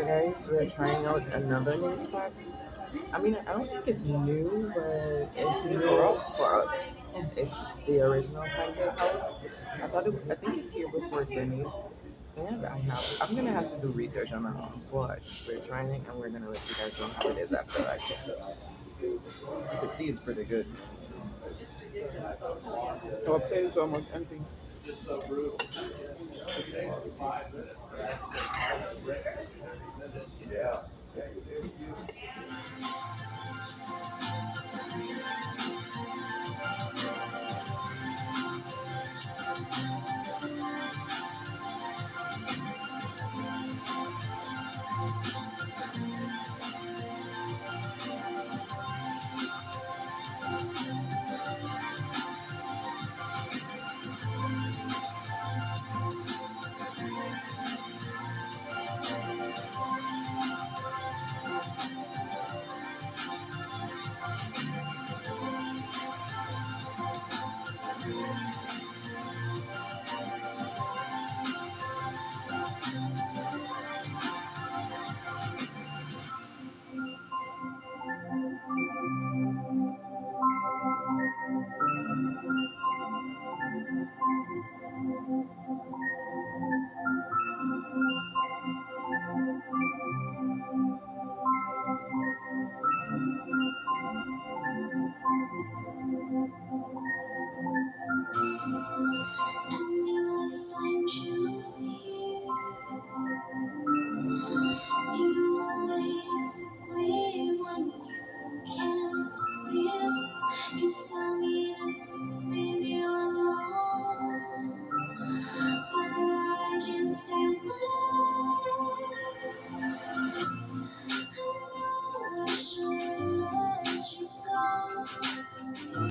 Guys, we're trying out another new spot. I mean, I don't think it's new, but it's new for us. It's the original Pancake House. I think it's here before Denny's, and I'm gonna have to do research on that one. But we're trying it, and we're gonna let you guys know how it is after that. You can see it's pretty good. Our plate is almost empty.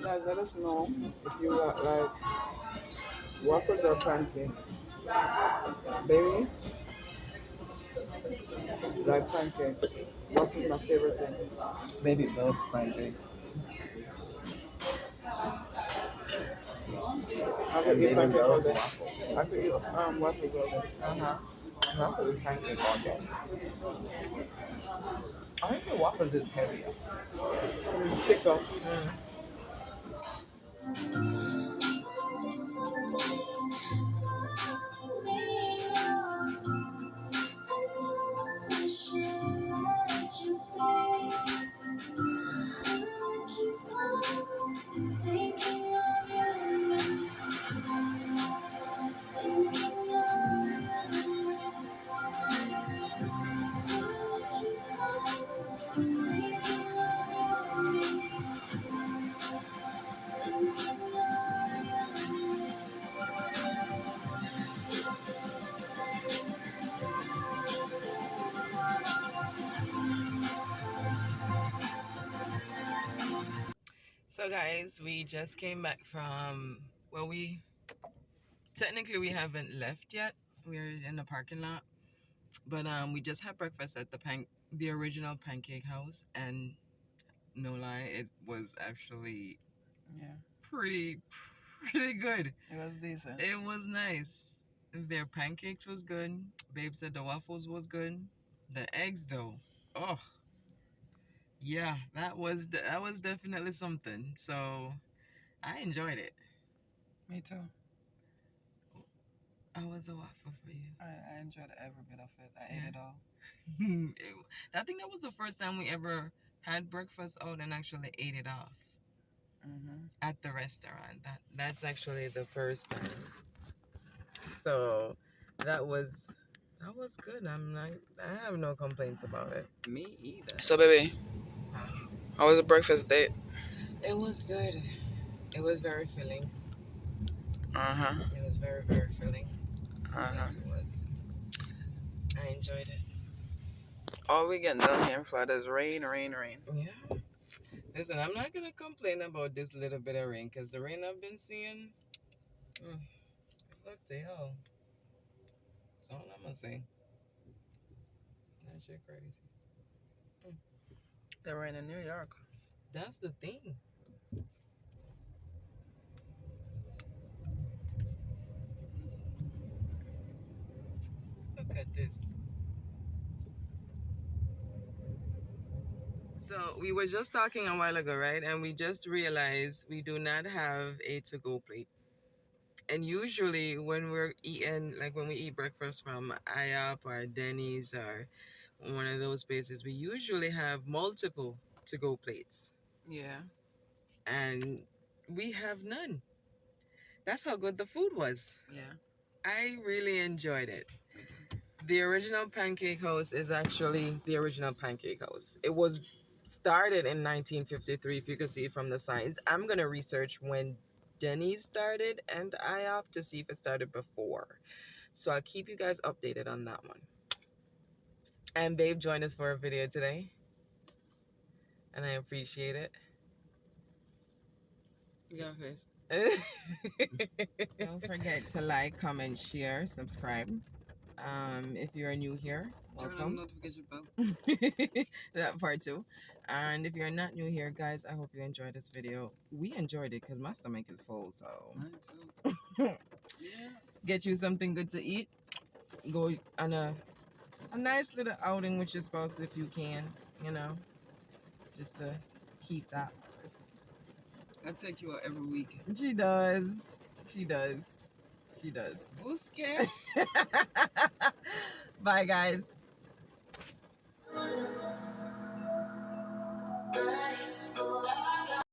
Guys, let us know if you like waffles or pancake. Baby, like pancake. Waffles my favorite thing. Baby milk pancake I could and eat baby pancake all milk day. waffles. I could eat waffles all day. Uh-huh. Waffles is pancake all day. I think the waffles is heavier. Thicker. Mm. So guys, we just came back from we technically we haven't left yet. We're in the parking lot. But we just had breakfast at the original Pancake House, and no lie, it was actually Yeah, pretty pretty good. it was decent. It was nice. Their pancakes was good. Babe said the waffles was good. The eggs though, oh yeah, that was definitely something. So I enjoyed it. Me too. I was a waffle for you. I enjoyed every bit of it. I ate Yeah. it all. I think that was the first time we ever had breakfast out and actually ate it off at the restaurant. That's actually the first time. So that was good. I have no complaints about it. Me either. So, baby, how was the breakfast date? It was good. It was very filling. Uh huh. It was very, very filling. Uh huh. Yes, it was. I enjoyed it. All we getting down here in Florida is rain, rain, rain. Yeah. Listen, I'm not gonna complain about this little bit of rain because the rain I've been seeing, mm, look to hell. That's all I'm gonna say. That shit crazy. Mm. The rain in New York. That's the thing. Look at this. So we were just talking a while ago, right? And we just realized we do not have a to-go plate. And usually when we're eating, like when we eat breakfast from IOP or Denny's or one of those places, we usually have multiple to-go plates. Yeah. And we have none. That's how good the food was. Yeah. I really enjoyed it. Me too. The original Pancake House is actually the original Pancake House. It was started in 1953, if you can see from the signs. I'm going to research when Denny's started and IOP to see if it started before. So I'll keep you guys updated on that one. And Babe joined us for a video today. And I appreciate it. Yeah, guys. Don't forget to like, comment, share, subscribe. If you're new here, Turn on welcome. the notification bell. That part too. And if you're not new here, guys, I hope you enjoyed this video. We enjoyed it because my stomach is full. So Mine too. Yeah. get you something good to eat. Go on a nice little outing with your spouse if you can. You know, just to keep that. I take you out every week. She does. She does. She does. Who's scared? Bye, guys.